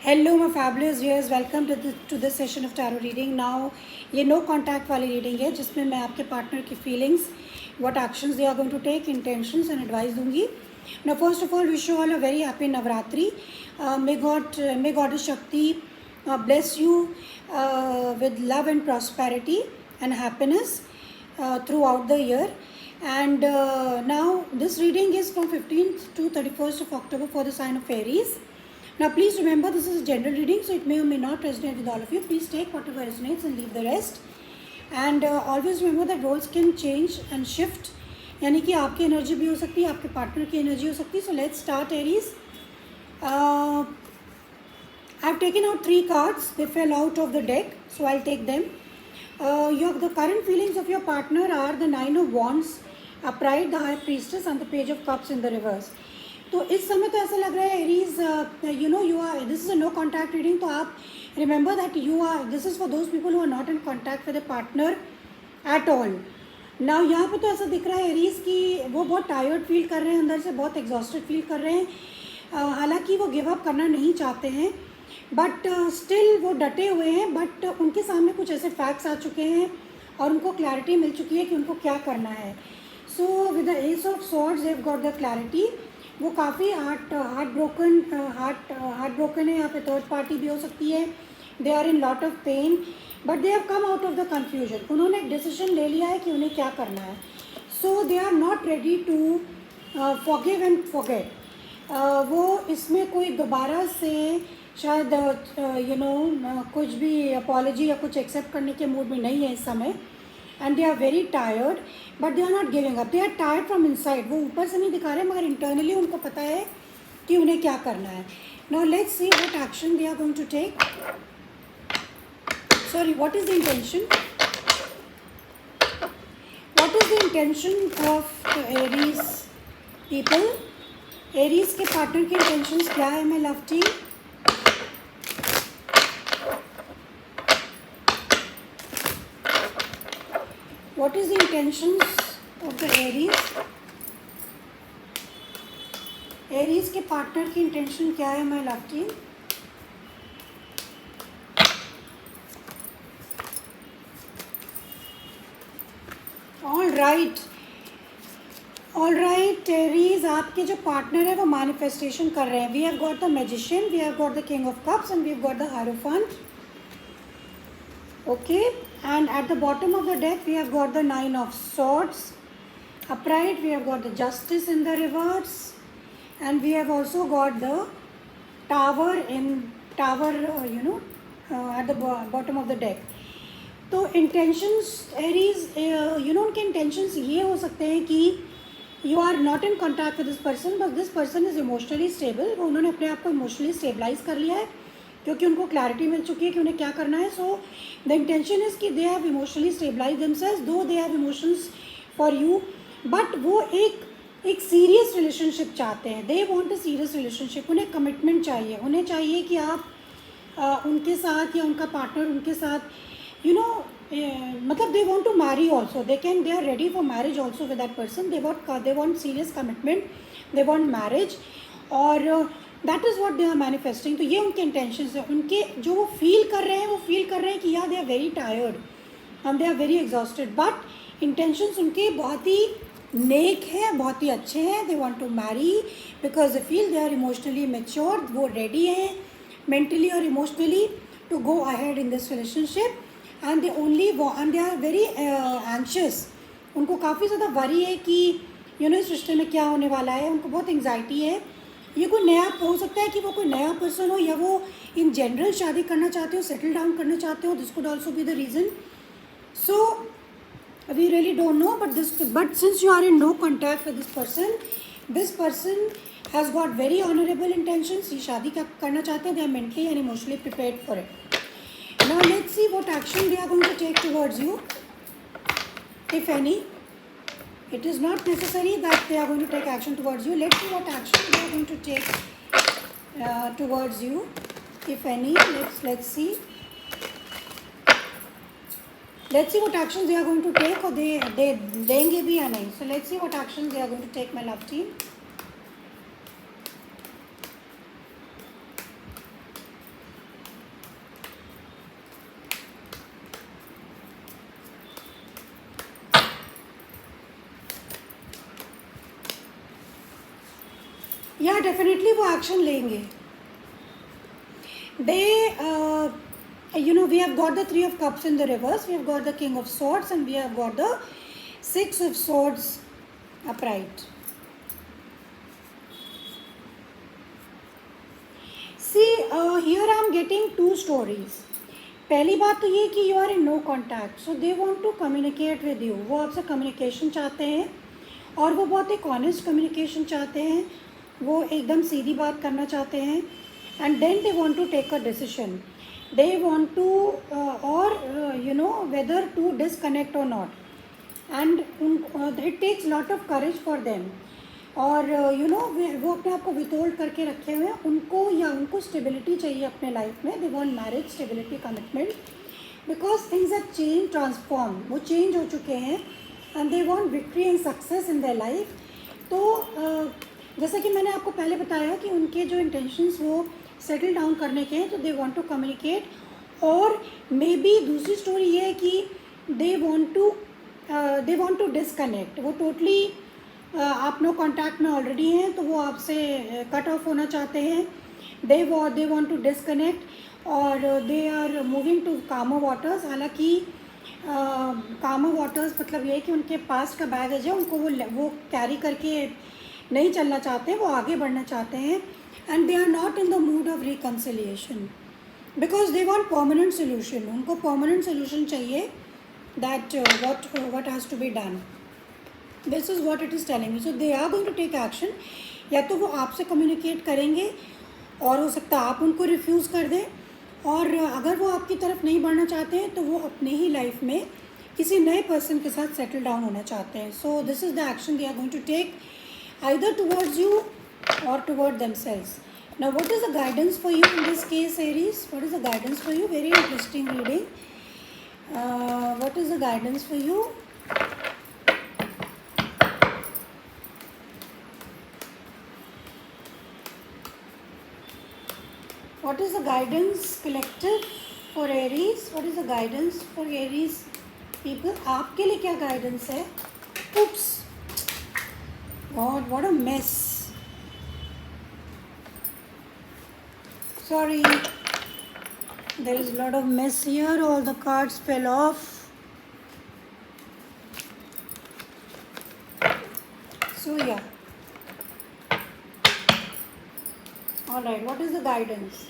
Hello my fabulous viewers, welcome to this session of tarot reading. Now ये no contact वाली reading है जिसमें मैं आपके पार्टनर की feelings, what actions they are going to take, intentions and advice दूंगी। Now first of all wish you all a very happy Navratri. May goddess Shakti bless you with love and prosperity and happiness throughout the year. And now this reading is from 15th to 31st of October for the sign of Aries. Now please remember, this is a general reading, so it may or may not resonate with all of you. Please take whatever resonates and leave the rest. And always remember that roles can change and shift. यानी कि आपकी energy भी हो सकती है, आपके partner की energy हो सकती है. So let's start, Aries. I've taken out 3 cards. They fell out of the deck, so I'll take them. The current feelings of your partner are the 9 of Wands, Pride, the High Priestess, and the Page of Cups in the reverse. तो इस समय तो ऐसा लग रहा है Aries, you are, this is a no contact reading. तो आप remember that you are, this is for those people who are not in contact with a partner at all. Now यहाँ पे तो ऐसा दिख रहा है एरीज की वो बहुत टायर्ड फील कर रहे हैं, अंदर से बहुत एग्जॉस्टेड फील कर रहे हैं. हालांकि वो गिव अप करना नहीं चाहते हैं, बट स्टिल वो डटे हुए हैं. बट उनके सामने कुछ ऐसे फैक्ट्स आ चुके हैं और उनको क्लैरिटी मिल चुकी है कि उनको क्या करना है. So with the S of swords they have got the clarity. वो काफ़ी हार्ट ब्रोकन है. यहाँ पे थर्ड पार्टी भी हो सकती है. They are in lot of pain, but they have come out of the confusion. उन्होंने एक डिसीजन ले लिया है कि उन्हें क्या करना है. So they are not ready to forgive and forget. वो इसमें कोई दोबारा से शायद कुछ भी अपॉलॉजी या कुछ एक्सेप्ट करने के मूड में नहीं है इस समय. And they are very tired, but they are not giving up. They are tired from inside. वो ऊपर से नहीं दिखा रहे, मगर इंटरनली उनको पता है कि उन्हें क्या करना है. Now let's see what action they are going to take. Sorry, what is the intention? What is the intention of Aries people? Aries के पार्टनर की इंटेंशंस क्या है my love team? What is the intentions of the Aries? Aries के partner की intention क्या है my love team? All right Aries, आपके जो पार्टनर है वो मैनिफेस्टेशन कर रहे हैं. We have got the magician, we have got the king of cups and we have got the hierophant. Okay, and at the bottom of the deck we have got the 9 of swords upright, we have got the justice in the reverse, and we have also got the tower at the bottom of the deck. तो intentions Aries, उनके intentions ये हो सकते हैं कि you are not in contact with this person, but this person is emotionally stable. उन्होंने अपने आप को emotionally stabilize कर लिया है क्योंकि उनको क्लैरिटी मिल चुकी है कि उन्हें क्या करना है. सो द इंटेंशन इज़ कि they have emotionally stabilize themselves, though they have emotions for you, but वो एक सीरियस रिलेशनशिप चाहते हैं. They want a serious relationship. उन्हें कमिटमेंट चाहिए. उन्हें चाहिए कि आप उनके साथ या उनका पार्टनर उनके साथ मतलब they want to marry also. They are ready for marriage also with that person. They want serious commitment, they want marriage, और that is what they are manifesting. तो ये उनके इंटेंशंस है. उनके जो वो फील कर रहे हैं, वो फील कर रहे हैं कि they are very tired and they are very exhausted, but intentions उनके बहुत ही नेक हैं, बहुत ही अच्छे हैं. They want to marry because they feel they are emotionally mature. वो रेडी हैं मेंटली और emotionally to go ahead in this relationship, and they are very anxious. उनको काफ़ी ज़्यादा वरी है कि इस रिश्ते में क्या होने वाला है. उनको बहुत एंग्जाइटी है. ये कोई नया हो सकता है कि वो कोई नया पर्सन हो, या वो इन जनरल शादी करना चाहते हो, सेटल डाउन करना चाहते हो. This could also be the reason. So we really don't know, but since you are in no contact with this person has got very honourable intentions. ये शादी करना चाहते हैं. They are mentally and emotionally prepared for it. Now let's see what action they are going to take towards you, if any. It is not necessary that they are going to take action towards you. Let's see what action they are going to take towards you, if any. Let's see. Let's see what actions they are going to take, or they लेंगे भी या नहीं. So let's see what actions they are going to take, my love team. या definitely वो action लेंगे. They we have got the 3 of cups in the reverse, we have got the king of swords, and we have got the 6 of swords upright. See, here I am getting 2 stories. पहली बात तो ये कि you are in no contact, so they want to communicate with you. वो आपसे communication चाहते हैं और वो बहुत एक honest communication चाहते हैं. वो एकदम सीधी बात करना चाहते हैं. And then they want to take a decision. They want to whether to disconnect or not. And it takes lot of courage for them. और वो अपने आप को विथहोल्ड करके रखे हुए हैं. उनको स्टेबिलिटी चाहिए अपने लाइफ में. दे want marriage, stability, commitment, because things have change, transform. वो चेंज हो चुके हैं and they want victory and success in their life. तो जैसा कि मैंने आपको पहले बताया कि उनके जो इंटेंशंस वो सेटल डाउन करने के हैं, तो दे वांट टू कम्युनिकेट. और मे बी दूसरी स्टोरी ये है कि दे वांट टू डिसकनेक्ट. वो टोटली आप नो कॉन्टैक्ट में ऑलरेडी हैं, तो वो आपसे कट ऑफ होना चाहते हैं. दे वांट टू डिसकनेक्ट और दे आर मूविंग टू कामर वाटर्स. हालांकि कामर वाटर्स मतलब ये है कि उनके पास्ट का बैगेज है, उनको वो कैरी करके नहीं चलना चाहते हैं, वो आगे बढ़ना चाहते हैं. And they are not in the mood of reconciliation because they want permanent solution. उनको परमानेंट सोल्यूशन चाहिए. That what has to be done. This is what it is telling me. So they are going to take action. या तो वो आपसे communicate करेंगे और हो सकता है आप उनको रिफ्यूज़ कर दें, और अगर वो आपकी तरफ नहीं बढ़ना चाहते हैं तो वो अपने ही लाइफ में किसी नए पर्सन के साथ सेटल डाउन होना चाहते हैं. So this is the action they are going to take either towards you or toward themselves. Now what is the guidance for you in this case, Aries? What is the guidance for you? Very interesting reading. What is the guidance for you? What is the guidance collective for Aries? What is the guidance for Aries people? आपके लिए क्या guidance है? Oops. God, what a mess. Sorry. There is a lot of mess here. All the cards fell off. So yeah. Alright, what is the guidance?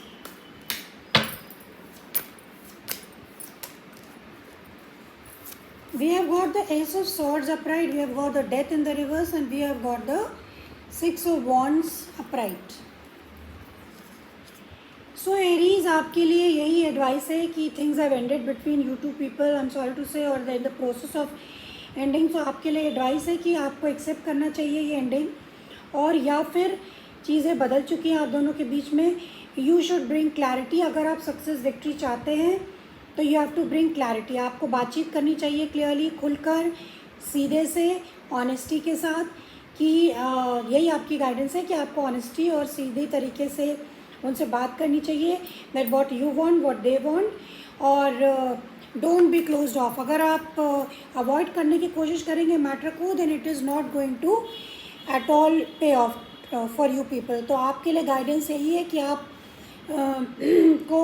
We have got the Ace of Swords upright, we have got the Death in the reverse, and we have got the Six of Wands upright. So Aries, आपके लिए यही advice है कि things have ended between you two people. I'm sorry to say, or in the process of ending. So आपके लिए advice है कि आपको एक्सेप्ट करना चाहिए ये एंडिंग, और या फिर चीज़ें बदल चुकी हैं आप दोनों के बीच में. You should bring clarity. अगर आप सक्सेस विक्ट्री चाहते हैं तो you have to bring clarity. आपको बातचीत करनी चाहिए क्लियरली, खुलकर, सीधे से, ऑनेस्टी के साथ. कि यही आपकी गाइडेंस है कि आपको ऑनेस्टी और सीधे तरीके से उनसे बात करनी चाहिए. That what you want, what they want, और डोंट बी क्लोज्ड ऑफ. अगर आप अवॉइड करने की कोशिश करेंगे मैटर को, then it is not going to at all pay off for you people. तो आपके लिए गाइडेंस यही है कि आप को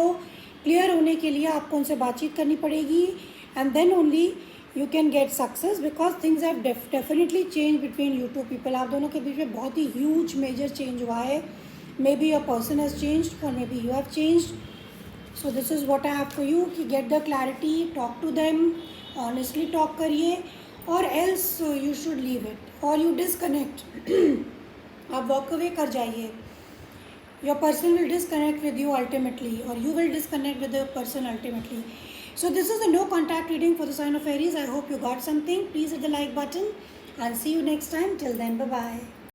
क्लियर होने के लिए आपको उनसे बातचीत करनी पड़ेगी, and then only you can get success, because things have definitely change between you two people. आप दोनों के बीच में बहुत ही ह्यूज मेजर चेंज हुआ है. Maybe your person has changed और maybe you have changed. So this is what I have for you कि get the clarity, talk to them, honestly talk करिए, और else you should leave it और you disconnect. आप walk away कर जाइए. Your person will disconnect with you ultimately, or you will disconnect with the person ultimately. So this is a no contact reading for the sign of Aries. I hope you got something. Please hit the like button and see you next time. Till then, bye bye.